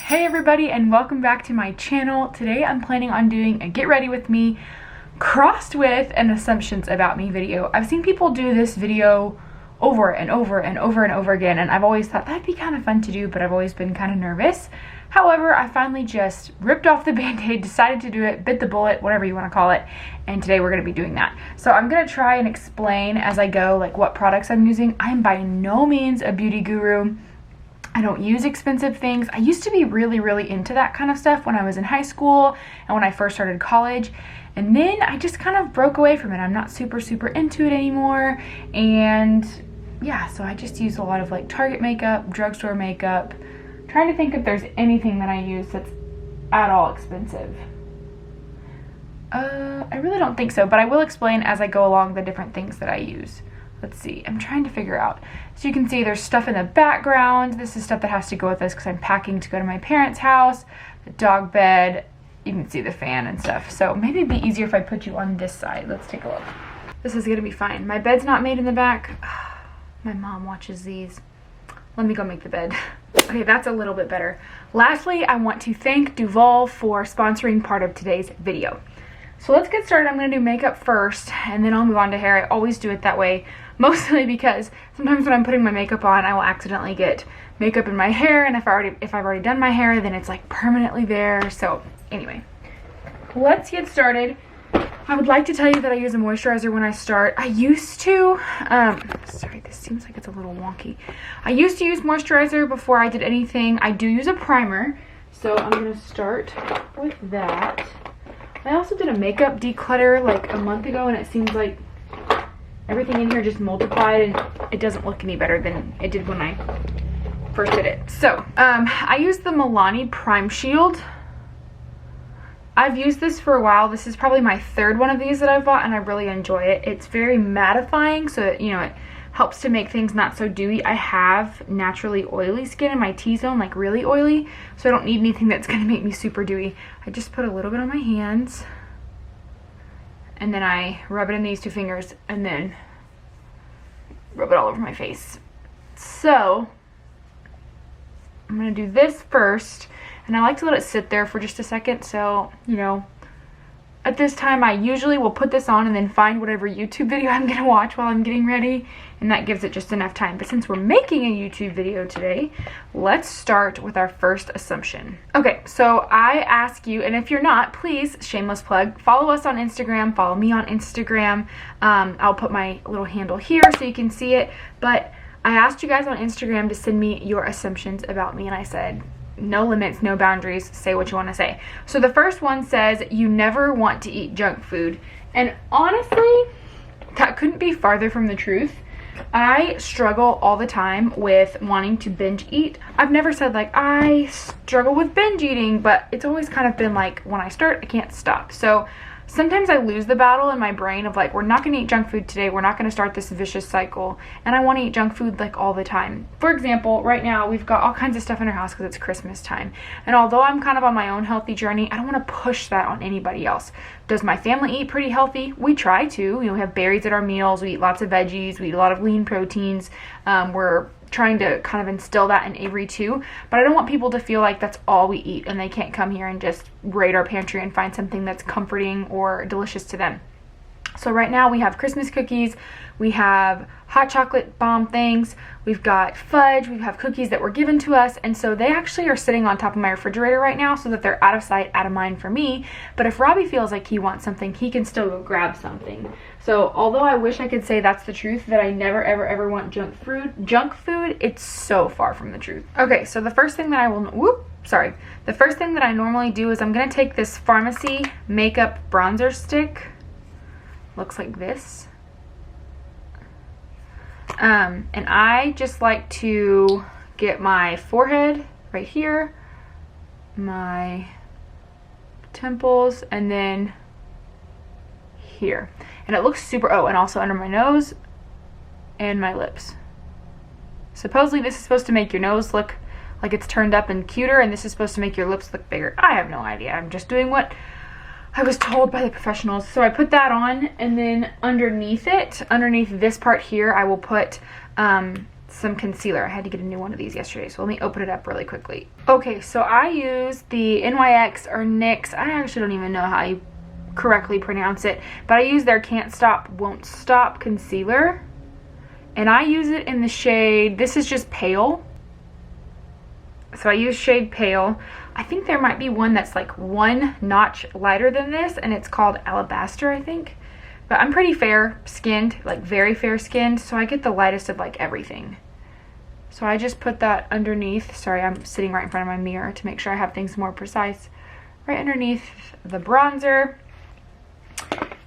Hey everybody, and welcome back to my channel. Today I'm planning on doing a get ready with me crossed with an assumptions about me video. I've seen people do this video over and over and over and over again, and I've always thought that'd be kind of fun to do, but I've always been kind of nervous. However, I finally just ripped off the band-aid, decided to do it, bit the bullet, whatever you want to call it, and today we're going to be doing that. So I'm going to try and explain as I go like what products I'm using. I am by no means a beauty guru. I don't use expensive things. I used to be really into that kind of stuff when I was in high school and when I first started college. And then I just kind of broke away from it. I'm not super into it anymore. And yeah, so I just use a lot of like Target makeup, drugstore makeup. I'm trying to think if there's anything that I use that's at all expensive. I really don't think so, but I will explain as I go along the different things that I use. Let's see, I'm trying to figure out. So you can see there's stuff in the background. This is stuff that has to go with this because I'm packing to go to my parents' house. The dog bed, you can see the fan and stuff. So maybe it'd be easier if I put you on this side. Let's take a look. This is gonna be fine. My bed's not made in the back. My mom watches these. Let me go make the bed. Okay, that's a little bit better. Lastly, I want to thank Duvolle for sponsoring part of today's video. So let's get started. I'm going to do makeup first, and then I'll move on to hair. I always do it that way, mostly because sometimes when I'm putting my makeup on, I will accidentally get makeup in my hair, and if I've already done my hair, then it's like permanently there. So anyway, let's get started. I would like to tell you that I use a moisturizer when I start. I used to, sorry, this seems like it's a little wonky. I used to use moisturizer before I did anything. I do use a primer, so I'm going to start with that. I also did a makeup declutter like a month ago, and it seems like everything in here just multiplied and it doesn't look any better than it did when I first did it. So I used the Mallorie Prime Shield. I've used this for a while. This is probably my third one of these that I've bought, and I really enjoy it. It's very mattifying, so that, you know, it helps to make things not so dewy. I have naturally oily skin in my T-zone, like really oily, so I don't need anything that's going to make me super dewy. I just put a little bit on my hands, and then I rub it in these two fingers, and then rub it all over my face. So I'm going to do this first, and I like to let it sit there for just a second, so, you know, at this time I usually will put this on and then find whatever YouTube video I'm going to watch while I'm getting ready, and that gives it just enough time. But since we're making a YouTube video today, let's start with our first assumption. Okay, so I ask you, and if you're not, please, shameless plug, follow us on Instagram, follow me on Instagram. I'll put my little handle here so you can see it, but I asked you guys on Instagram to send me your assumptions about me, and I said, no limits, no boundaries, say what you want to say. So the first one says, you never want to eat junk food. And honestly, that couldn't be farther from the truth. I struggle all the time with wanting to binge eat. I've never said like I struggle with binge eating, but it's always kind of been like when I start, I can't stop. So sometimes I lose the battle in my brain of like, we're not going to eat junk food today. We're not going to start this vicious cycle. And I want to eat junk food like all the time. For example, right now we've got all kinds of stuff in our house because it's Christmas time. And although I'm kind of on my own healthy journey, I don't want to push that on anybody else. Does my family eat pretty healthy? We try to. You know, we have berries at our meals. We eat lots of veggies. We eat a lot of lean proteins. We're trying to kind of instill that in Avery too, but I don't want people to feel like that's all we eat and they can't come here and just raid our pantry and find something that's comforting or delicious to them. So right now we have Christmas cookies, we have hot chocolate bomb things, we've got fudge, we have cookies that were given to us, and so they actually are sitting on top of my refrigerator right now so that they're out of sight, out of mind for me. But if Robbie feels like he wants something, he can still go grab something. So although I wish I could say that's the truth, that I never ever want junk food, it's so far from the truth. Okay, so the first thing that the first thing that I normally do is I'm gonna take this Pharmacy makeup bronzer stick. Looks like this. And I just like to get my forehead right here, my temples, and then here. And it looks super, and also under my nose and my lips. Supposedly this is supposed to make your nose look like it's turned up and cuter, and this is supposed to make your lips look bigger. I have no idea. I'm just doing what I was told by the professionals. So I put that on, and then underneath this part here, I will put some concealer. I had to get a new one of these yesterday, so let me open it up really quickly. Okay, so I use the NYX or NYX. I actually don't even know how you correctly pronounce it, but I use their Can't Stop Won't Stop concealer, and I use it in the shade, this is just Pale. So I use shade Pale. I think there might be one that's like one notch lighter than this, and it's called Alabaster, I think. But I'm pretty fair skinned, like very fair skinned, so I get the lightest of like everything. So I just put that underneath. Sorry, I'm sitting right in front of my mirror to make sure I have things more precise. Right underneath the bronzer.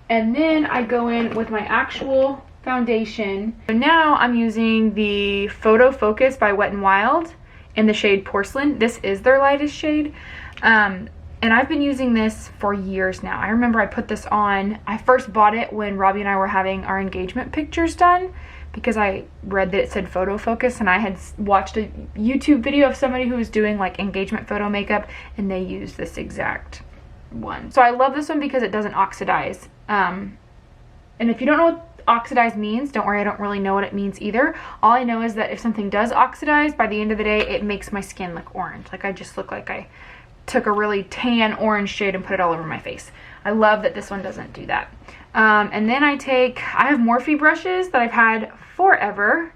And then I go in with my actual foundation. So now I'm using the Photo Focus by Wet n Wild in the shade Porcelain. This is their lightest shade. And I've been using this for years now. I remember I put this on, I first bought it when Robbie and I were having our engagement pictures done, because I read that it said Photo Focus, and I had watched a YouTube video of somebody who was doing like engagement photo makeup, and they used this exact one. So I love this one because it doesn't oxidize. And if you don't know what oxidize means, don't worry, I don't really know what it means either. All I know is that if something does oxidize, by the end of the day, it makes my skin look orange. Like I just look like I took a really tan orange shade and put it all over my face. I love that this one doesn't do that. And then I have Morphe brushes that I've had forever.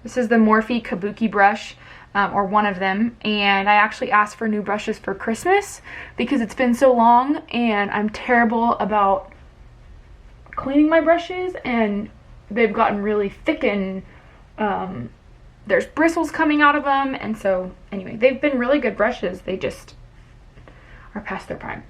This is the Morphe Kabuki brush, or one of them, and I actually asked for new brushes for Christmas because it's been so long and I'm terrible about cleaning my brushes, and they've gotten really thick, and there's bristles coming out of them, and so anyway, they've been really good brushes. They just are past their prime.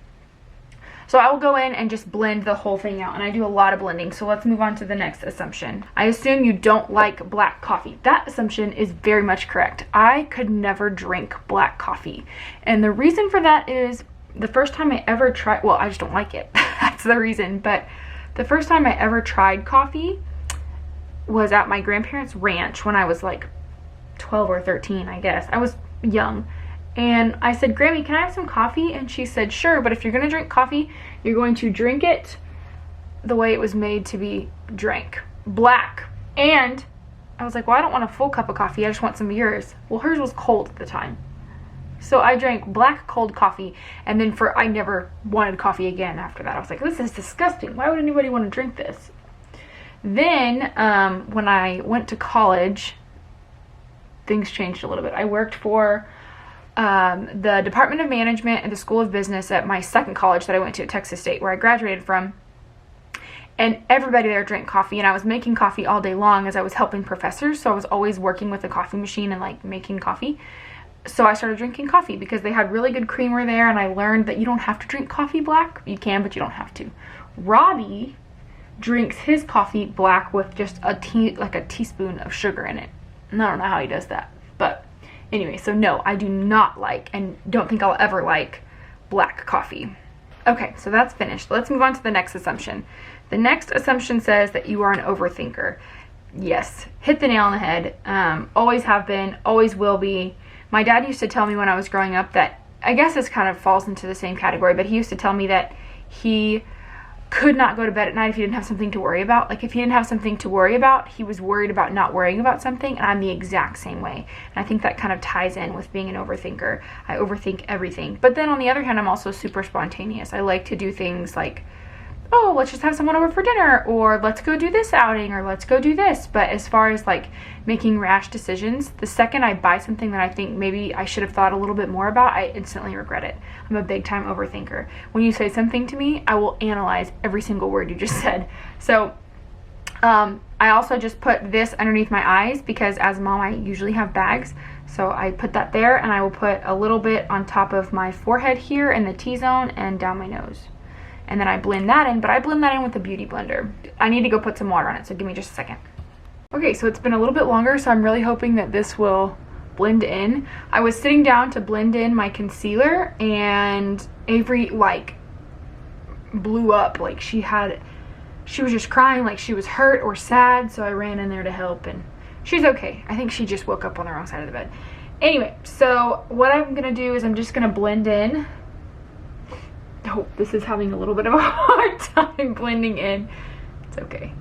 So I will go in and just blend the whole thing out, and I do a lot of blending. So let's move on to the next assumption. I assume you don't like black coffee. That assumption is very much correct. I could never drink black coffee, and the reason for that is the first time I ever tried, well, I just don't like it. That's the reason. But the first time I ever tried coffee was at my grandparents' ranch when I was like 12 or 13, I guess. I was young. And I said, Grammy, can I have some coffee? And she said, sure, but if you're going to drink coffee, you're going to drink it the way it was made to be drank. Black. And I was like, well, I don't want a full cup of coffee. I just want some of yours. Well, hers was cold at the time. So I drank black cold coffee, and then I never wanted coffee again after that. I was like, this is disgusting. Why would anybody want to drink this? Then when I went to college, things changed a little bit. I worked for the Department of Management and the School of Business at my second college that I went to at Texas State, where I graduated from. And everybody there drank coffee, and I was making coffee all day long as I was helping professors. So I was always working with a coffee machine and like making coffee. So I started drinking coffee because they had really good creamer there, and I learned that you don't have to drink coffee black. You can, but you don't have to. Robbie drinks his coffee black with just a teaspoon of sugar in it. And I don't know how he does that. But anyway, so no, I do not like and don't think I'll ever like black coffee. Okay, so that's finished. Let's move on to the next assumption. The next assumption says that you are an overthinker. Yes, hit the nail on the head. Always have been, always will be. My dad used to tell me when I was growing up that, I guess this kind of falls into the same category, but he used to tell me that he could not go to bed at night if he didn't have something to worry about. Like if he didn't have something to worry about, he was worried about not worrying about something, and I'm the exact same way. And I think that kind of ties in with being an overthinker. I overthink everything. But then on the other hand, I'm also super spontaneous. I like to do things like, oh, let's just have someone over for dinner, or let's go do this outing, or let's go do this. But as far as like making rash decisions, the second I buy something that I think maybe I should have thought a little bit more about, I instantly regret it. I'm a big time overthinker. When you say something to me, I will analyze every single word you just said. So I also just put this underneath my eyes because as a mom I usually have bags. So I put that there, and I will put a little bit on top of my forehead here in the T-zone and down my nose. And then I blend that in, but I blend that in with a beauty blender. I need to go put some water on it, so give me just a second. Okay, so it's been a little bit longer, so I'm really hoping that this will blend in. I was sitting down to blend in my concealer, and Avery, like, blew up. Like, she was just crying like she was hurt or sad, so I ran in there to help, and she's okay. I think she just woke up on the wrong side of the bed. Anyway, so what I'm gonna do is I'm just gonna blend in. Oh, this is having a little bit of a hard time blending in. It's okay.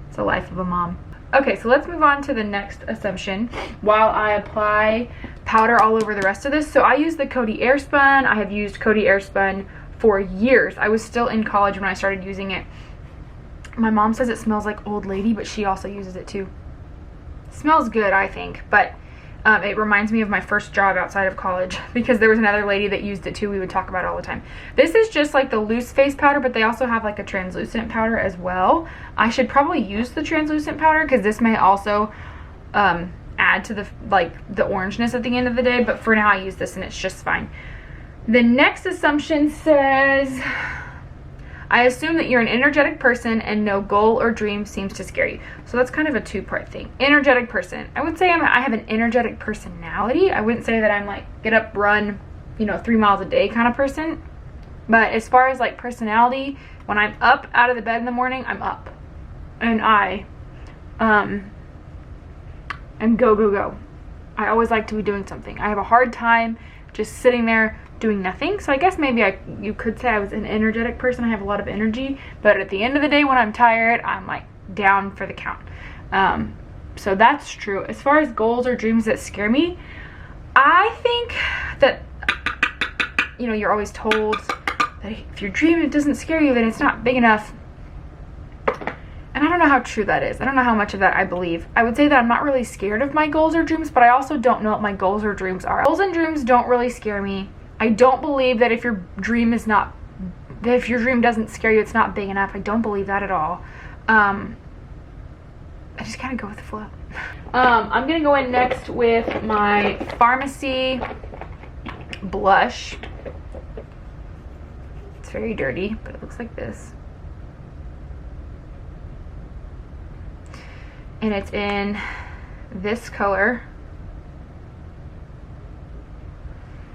It's the life of a mom. Okay, so let's move on to the next assumption while I apply powder all over the rest of this. So I use the Coty Airspun. I have used Coty Airspun for years. I was still in college when I started using it. My mom says it smells like old lady, but she also uses it too. It smells good, I think, but it reminds me of my first job outside of college because there was another lady that used it too. We would talk about it all the time. This is just like the loose face powder, but they also have like a translucent powder as well. I should probably use the translucent powder because this may also add to the orangeness at the end of the day, but for now I use this and it's just fine. The next assumption says, I assume that you're an energetic person and no goal or dream seems to scare you. So that's kind of a two-part thing. Energetic person. I would say I have an energetic personality. I wouldn't say that I'm like get up, run, 3 miles a day kind of person. But as far as like personality, when I'm up out of the bed in the morning, I'm up. And I am go, go, go. I always like to be doing something. I have a hard time just sitting there doing nothing. So I guess maybe you could say I was an energetic person. I have a lot of energy, but at the end of the day when I'm tired, I'm like down for the count. So that's true. As far as goals or dreams that scare me, I think that you're always told that if your dream it doesn't scare you, then it's not big enough. And I don't know how true that is. I don't know how much of that I believe. I would say that I'm not really scared of my goals or dreams, but I also don't know what my goals or dreams are. Goals and dreams don't really scare me. I don't believe that if your dream doesn't scare you, it's not big enough. I don't believe that at all. I just kind of go with the flow. I'm going to go in next with my Pharmacy blush. It's very dirty, but it looks like this. And it's in this color.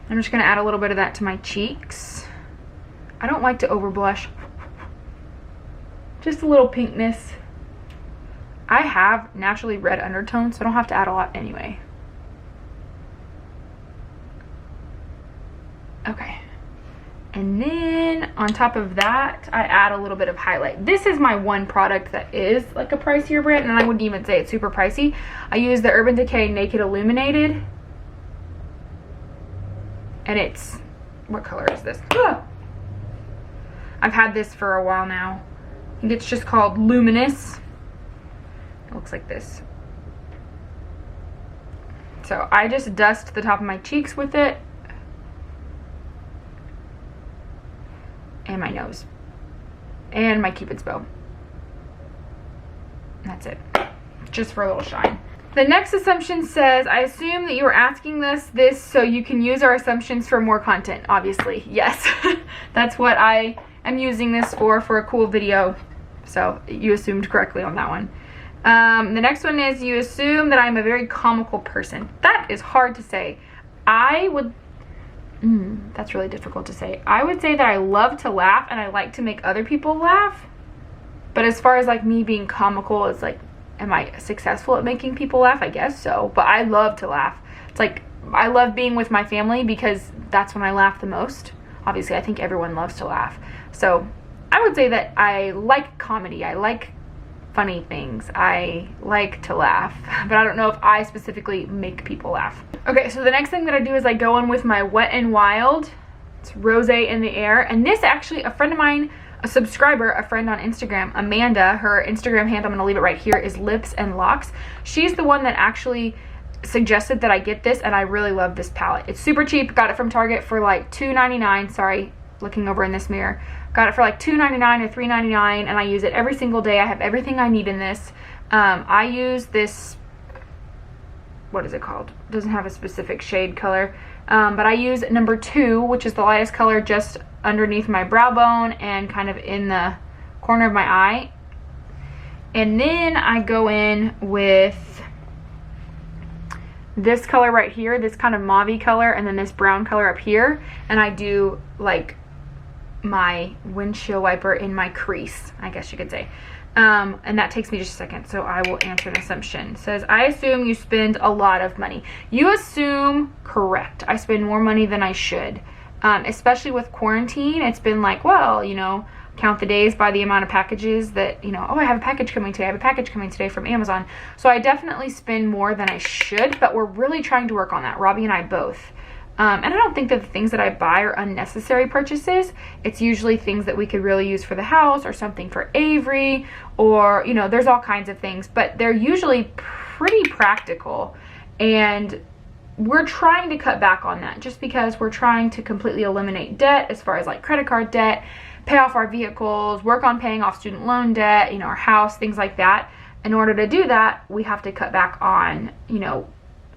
I'm just going to add a little bit of that to my cheeks. I don't like to over blush. Just a little pinkness. I have naturally red undertones, so I don't have to add a lot anyway. Okay. And then on top of that, I add a little bit of highlight. This is my one product that is like a pricier brand, and I wouldn't even say it's super pricey. I use the Urban Decay Naked Illuminated. And it's, what color is this? Ah! I've had this for a while now. I think it's just called Luminous. It looks like this. So I just dust the top of my cheeks with it. And my nose. And my Cupid's bow. That's it. Just for a little shine. The next assumption says, I assume that you are asking this so you can use our assumptions for more content. Obviously, yes. That's what I am using this for a cool video. So you assumed correctly on that one. The next one is, you assume that I'm a very comical person. That is hard to say. That's really difficult to say. I would say that I love to laugh and I like to make other people laugh. But as far as like me being comical, it's like, am I successful at making people laugh? I guess so. But I love to laugh. It's like, I love being with my family because that's when I laugh the most. Obviously, I think everyone loves to laugh. So I would say that I like comedy. I like funny things. I like to laugh. But I don't know if I specifically make people laugh. Okay, so the next thing that I do is I go in with my Wet n Wild. It's Rosé in the Air. And this actually, a friend of mine, a subscriber, a friend on Instagram, Amanda, her Instagram handle, I'm going to leave it right here, is Lips and Locks. She's the one that actually suggested that I get this, and I really love this palette. It's super cheap. Got it from Target for like $2.99. Sorry, looking over in this mirror. Got it for like $2.99 or $3.99, and I use it every single day. I have everything I need in this. I use this, what is it called? It doesn't have a specific shade color. But I use number 2, which is the lightest color, just underneath my brow bone and kind of in the corner of my eye. And then I go in with this color right here, this kind of mauve color, and then this brown color up here. And I do like my windshield wiper in my crease, I guess you could say. And that takes me just a second, so I will answer an assumption. It says, I assume you spend a lot of money. You assume correct. I spend more money than I should. Especially with quarantine, it's been like, well, count the days by the amount of packages that, you know, oh, I have a package coming today, I have a package coming today from Amazon. So I definitely spend more than I should, but we're really trying to work on that, Robbie and I both. And I don't think that the things that I buy are unnecessary purchases. It's usually things that we could really use for the house, or something for Avery, or, you know, there's all kinds of things, but they're usually pretty practical. And we're trying to cut back on that just because we're trying to completely eliminate debt as far as like credit card debt, pay off our vehicles, work on paying off student loan debt, you know, our house, things like that. In order to do that, we have to cut back on, you know,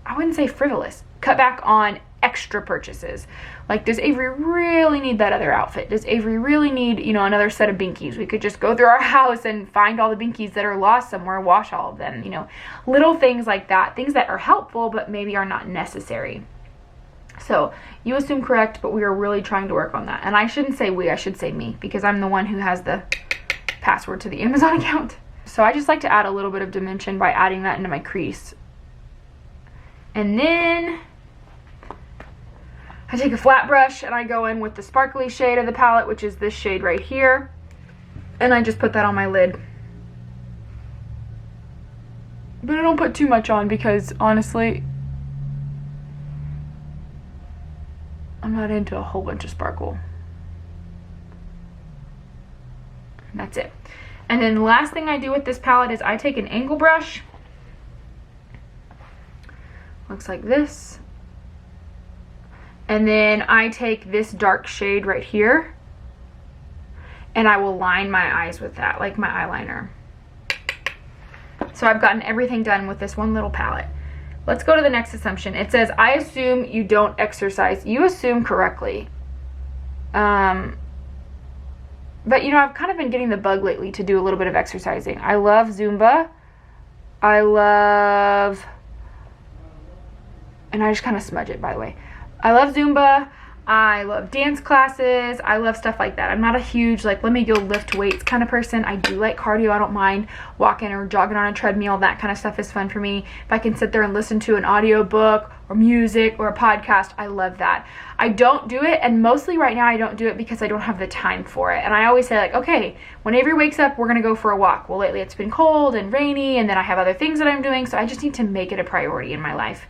I wouldn't say frivolous, cut back on extra purchases. Like, does Avery really need that other outfit? Does Avery really need, you know, another set of binkies? We could just go through our house and find all the binkies that are lost somewhere, wash all of them, you know, little things like that, things that are helpful but maybe are not necessary. So you assume correct, but we are really trying to work on that. And I shouldn't say we, I should say me, because I'm the one who has the password to the Amazon account. So I just like to add a little bit of dimension by adding that into my crease. And then I take a flat brush and I go in with the sparkly shade of the palette, which is this shade right here, and I just put that on my lid. But I don't put too much on because honestly, I'm not into a whole bunch of sparkle. And that's it. And then the last thing I do with this palette is I take an angle brush. Looks like this. And then I take this dark shade right here and I will line my eyes with that, like my eyeliner. So I've gotten everything done with this one little palette. Let's go to the next assumption. It says, I assume you don't exercise. You assume correctly. But you know, I've kind of been getting the bug lately to do a little bit of exercising. I love Zumba. And I just kind of smudge it, by the way. I love Zumba, I love dance classes, I love stuff like that. I'm not a huge, like, let me go lift weights kind of person. I do like cardio. I don't mind walking or jogging on a treadmill. That kind of stuff is fun for me. If I can sit there and listen to an audio book or music or a podcast, I love that. I don't do it, and mostly right now I don't do it because I don't have the time for it. And I always say, like, okay, when Avery wakes up, we're going to go for a walk. Well, lately it's been cold and rainy, and then I have other things that I'm doing, so I just need to make it a priority in my life.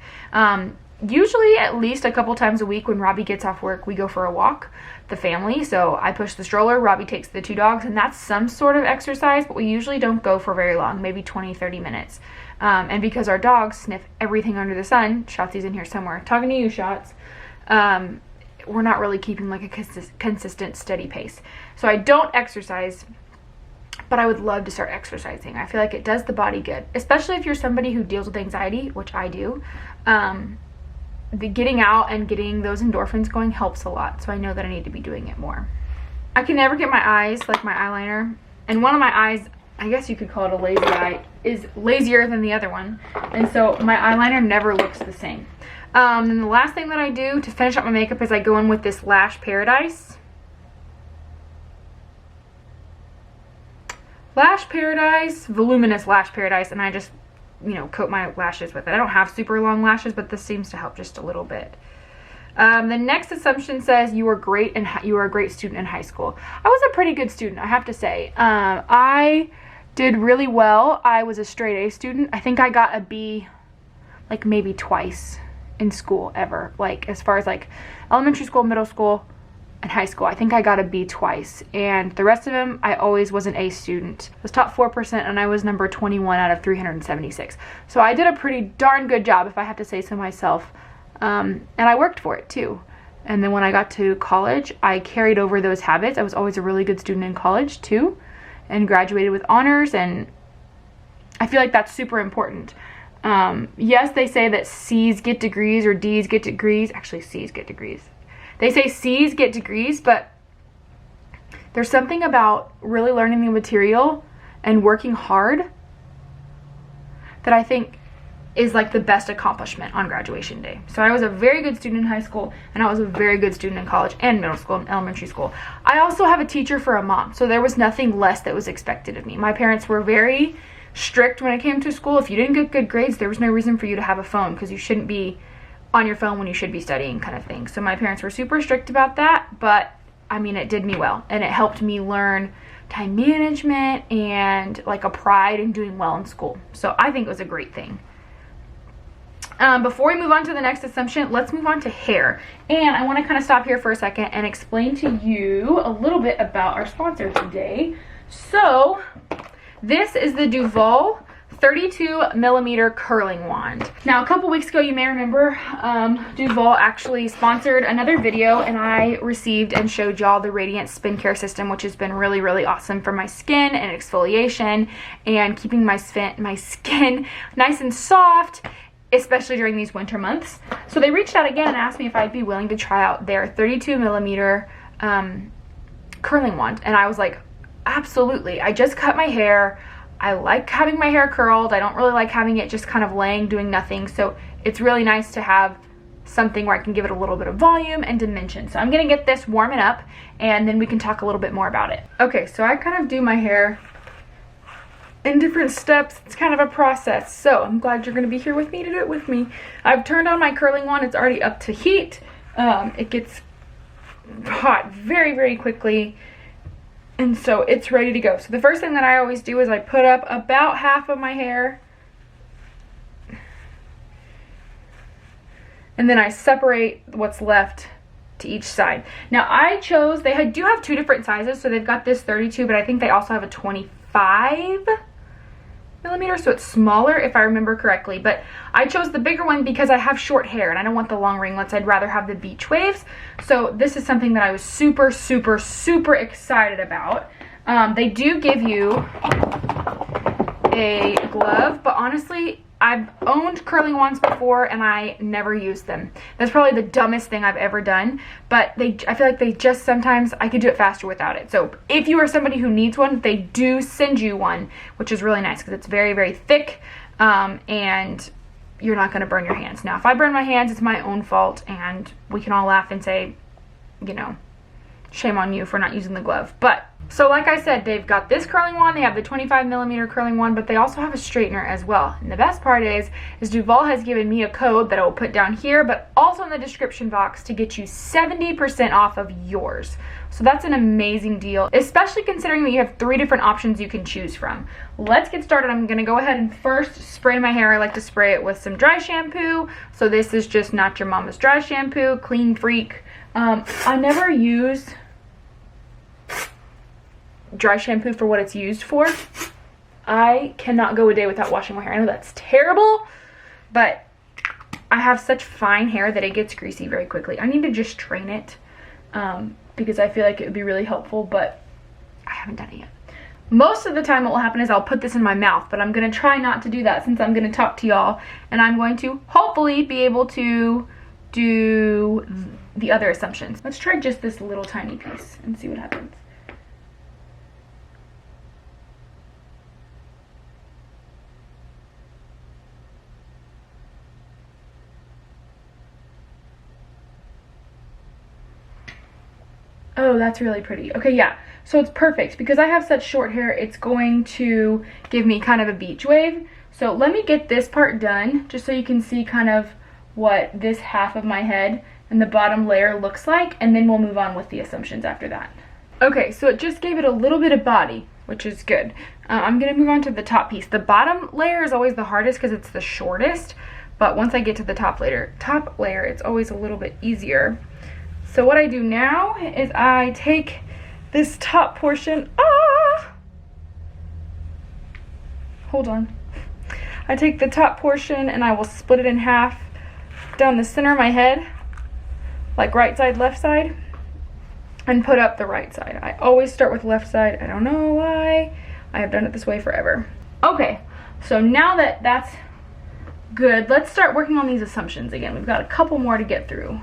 Usually at least a couple times a week when Robbie gets off work, we go for a walk, the family. So I push the stroller, Robbie takes the 2 dogs, and that's some sort of exercise, but we usually don't go for very long, maybe 20-30 minutes. And because our dogs sniff everything under the sun, Shotzi's in here somewhere, talking to you, Shots, we're not really keeping like a consistent, steady pace. So I don't exercise, but I would love to start exercising. I feel like it does the body good, especially if you're somebody who deals with anxiety, which I do. The getting out and getting those endorphins going helps a lot, so I know that I need to be doing it more. I can never get my eyes, like my eyeliner, and one of my eyes, I guess you could call it a lazy eye, is lazier than the other one, and so my eyeliner never looks the same. And the last thing that I do to finish up my makeup is I go in with this Lash Paradise. Voluminous Lash Paradise, and I just, you know, coat my lashes with it. I don't have super long lashes, but this seems to help just a little bit. The next assumption says you were great and you were a great student in high school. I was a pretty good student, I have to say. I did really well. I was a straight A student. I think I got a B like maybe twice in school ever. Like as far as like elementary school, middle school, and high school. I think I got a B twice, and the rest of them I always was an A student. I was top 4% and I was number 21 out of 376. So I did a pretty darn good job, if I have to say so myself. And I worked for it too. And then when I got to college, I carried over those habits. I was always a really good student in college too, and graduated with honors, and I feel like that's super important. Yes, they say that C's get degrees or D's get degrees. Actually, C's get degrees. They say C's get degrees, but there's something about really learning the material and working hard that I think is like the best accomplishment on graduation day. So I was a very good student in high school, and I was a very good student in college and middle school and elementary school. I also have a teacher for a mom, so there was nothing less that was expected of me. My parents were very strict when it came to school. If you didn't get good grades, there was no reason for you to have a phone, because you shouldn't be on your phone when you should be studying, kind of thing. So my parents were super strict about that, but I mean, it did me well, and it helped me learn time management and like a pride in doing well in school. So I think it was a great thing. Before we move on to the next assumption, let's move on to hair. And I want to kind of stop here for a second and explain to you a little bit about our sponsor today. So this is the Duvolle 32 millimeter curling wand. Now, a couple weeks ago, you may remember, Duvolle actually sponsored another video, and I received and showed y'all the Radiant Spin Care System, which has been really, really awesome for my skin and exfoliation and keeping my skin nice and soft, especially during these winter months. So they reached out again and asked me if I'd be willing to try out their 32 millimeter curling wand. And I was like, absolutely. I just cut my hair. I like having my hair curled. I don't really like having it just kind of laying doing nothing. So it's really nice to have something where I can give it a little bit of volume and dimension. So I'm gonna get this warming up and then we can talk a little bit more about it. Okay, so I kind of do my hair in different steps. It's kind of a process. So I'm glad you're gonna be here with me to do it with me. I've turned on my curling wand. It's already up to heat. It gets hot very, very quickly. And so it's ready to go. So the first thing that I always do is I put up about half of my hair. And then I separate what's left to each side. Now I chose, they do have two different sizes. So they've got this 32, but I think they also have a 25 millimeter. So it's smaller if I remember correctly. But I chose the bigger one because I have short hair and I don't want the long ringlets. I'd rather have the beach waves. So this is something that I was super, super, super excited about. They do give you a glove, but honestly, I've owned curling wands before and I never used them. That's probably the dumbest thing I've ever done, but I feel like they just sometimes, I could do it faster without it. So if you are somebody who needs one, they do send you one, which is really nice because it's very, very thick and you're not going to burn your hands. Now, if I burn my hands, it's my own fault and we can all laugh and say, you know, shame on you for not using the glove. But so like I said, they've got this curling wand, they have the 25 millimeter curling wand, but they also have a straightener as well. And the best part is Duvolle has given me a code that I will put down here, but also in the description box to get you 70% off of yours. So that's an amazing deal, especially considering that you have 3 different options you can choose from. Let's get started. I'm gonna go ahead and first spray my hair. I like to spray it with some dry shampoo. So this is just Not Your Mama's dry shampoo, Clean Freak. I never use dry shampoo for what it's used for. I cannot go a day without washing my hair. I know that's terrible, but I have such fine hair that it gets greasy very quickly. I need to just train it because I feel like it would be really helpful, but I haven't done it yet. Most of the time what will happen is I'll put this in my mouth, but I'm going to try not to do that since I'm going to talk to y'all, and I'm going to hopefully be able to do the other assumptions. Let's try just this little tiny piece and see what happens. Oh, that's really pretty. Okay, yeah. So it's perfect because I have such short hair. It's going to give me kind of a beach wave. So let me get this part done just so you can see kind of what this half of my head and the bottom layer looks like, and then we'll move on with the assumptions after that. Okay, so it just gave it a little bit of body, which is good. I'm gonna move on to the top piece. The bottom layer is always the hardest because it's the shortest, but once I get to the top layer, it's always a little bit easier. So what I do now is I take this top portion, hold on. I take the top portion and I will split it in half down the center of my head, like right side, left side, and put up the right side. I always start with left side. I don't know why. I have done it this way forever. Okay, so now that that's good, let's start working on these assumptions again. We've got a couple more to get through.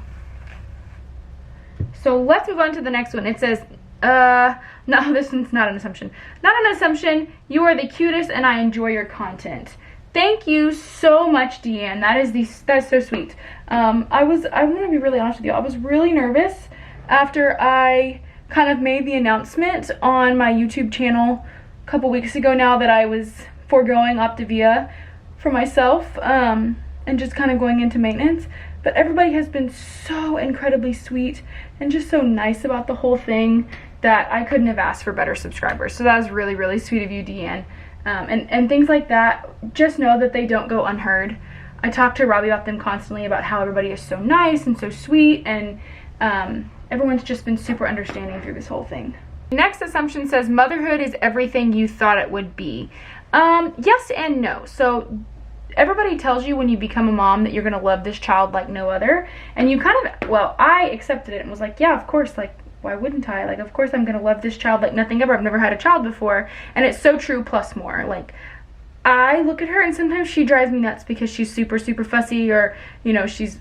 So let's move on to the next one. It says, no, this one's not an assumption. Not an assumption. You are the cutest and I enjoy your content. Thank you so much, Deanne. That's so sweet. I'm gonna be really honest with you. I was really nervous after I kind of made the announcement on my YouTube channel a couple weeks ago now that I was foregoing Optavia for myself. and just kind of going into maintenance. But everybody has been so incredibly sweet and just so nice about the whole thing that I couldn't have asked for better subscribers. So that was really, really sweet of you, Deanne. And things like that, just know that they don't go unheard. I talk to Robbie about them constantly, about how everybody is so nice and so sweet, and everyone's just been super understanding through this whole thing. Next assumption says motherhood is everything you thought it would be. Yes and no. So everybody tells you when you become a mom that you're going to love this child like no other, and you kind of, well, I accepted it and was like, yeah, of course, like, why wouldn't I? Like, of course I'm going to love this child like nothing ever. I've never had a child before, and it's so true plus more. Like, I look at her and sometimes she drives me nuts because she's super, super fussy, or, you know, she's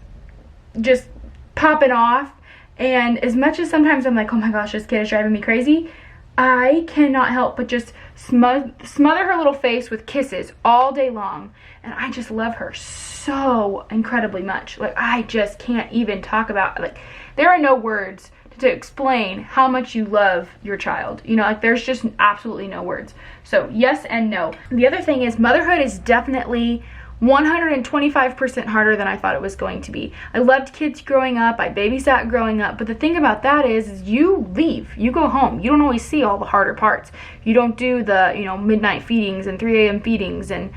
just popping off. And as much as sometimes I'm like, oh my gosh, this kid is driving me crazy, I cannot help but just smother her little face with kisses all day long. And I just love her so incredibly much. Like, I just can't even talk about, like, there are no words to explain how much you love your child. You know, like, there's just absolutely no words. So yes and no. The other thing is motherhood is definitely 125% harder than I thought it was going to be. I loved kids growing up. I babysat growing up. But the thing about that is you leave. You go home. You don't always see all the harder parts. You don't do the, you know, midnight feedings and 3 a.m. feedings and,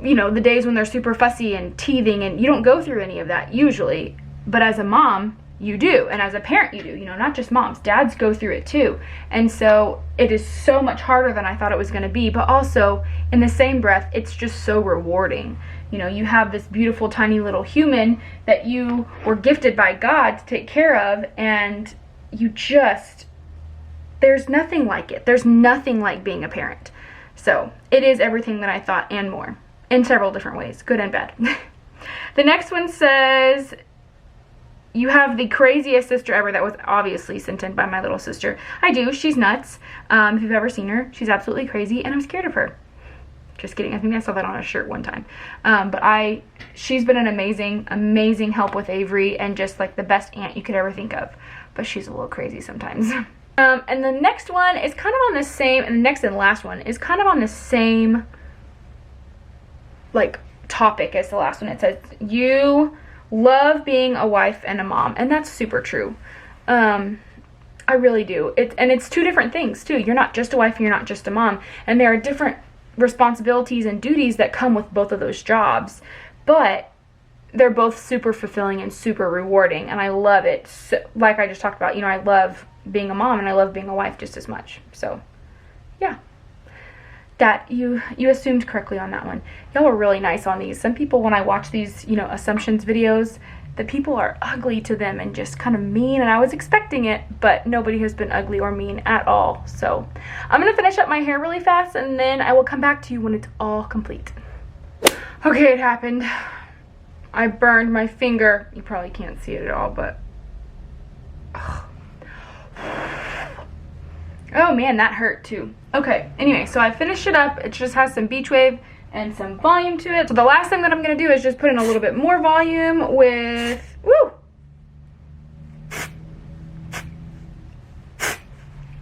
you know, the days when they're super fussy and teething, and you don't go through any of that usually. But as a mom, you do, and as a parent you do, you know, not just moms, dads go through it too. And so it is so much harder than I thought it was going to be, but also in the same breath, it's just so rewarding. You know, you have this beautiful tiny little human that you were gifted by God to take care of, and you just, there's nothing like it. There's nothing like being a parent. So it is everything that I thought and more, in several different ways, good and bad. The next one says, you have the craziest sister ever. That was obviously sent in by my little sister. I do. She's nuts. If you've ever seen her, she's absolutely crazy, and I'm scared of her. Just kidding. I think I saw that on a shirt one time. But she's been an amazing, amazing help with Avery, and just like the best aunt you could ever think of. But she's a little crazy sometimes. And the next one is kind of on the same, and the next and last one is kind of on the same, like, topic as the last one. It says, you love being a wife and a mom, and that's super true. I really do. It's two different things too. You're not just a wife and you're not just a mom, and there are different responsibilities and duties that come with both of those jobs, but they're both super fulfilling and super rewarding, and I love it. So, like I just talked about, you know, I love being a mom and I love being a wife just as much. So yeah, that you assumed correctly on that one. Y'all are really nice on these. Some people, when I watch these, you know, assumptions videos, the people are ugly to them and just kind of mean, and I was expecting it, but nobody has been ugly or mean at all. So I'm gonna finish up my hair really fast, and then I will come back to you when it's all complete. Okay, it happened. I burned my finger. You probably can't see it at all, but oh man, that hurt too. Okay, anyway, so I finished it up. It just has some beach wave and some volume to it. So the last thing that I'm gonna do is just put in a little bit more volume with,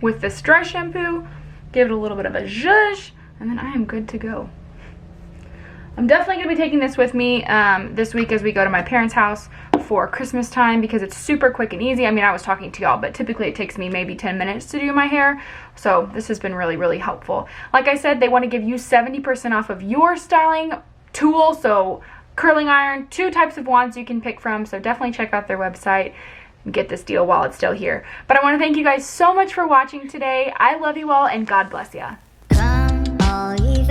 with this dry shampoo, give it a little bit of a zhuzh, and then I am good to go. I'm definitely gonna be taking this with me this week as we go to my parents' house for Christmas time, because it's super quick and easy. I mean, I was talking to y'all, but typically it takes me maybe 10 minutes to do my hair. So this has been really, really helpful. Like I said, they want to give you 70% off of your styling tool. So curling iron, 2 types of wands you can pick from. So definitely check out their website and get this deal while it's still here. But I want to thank you guys so much for watching today. I love you all, and God bless ya. Come all ye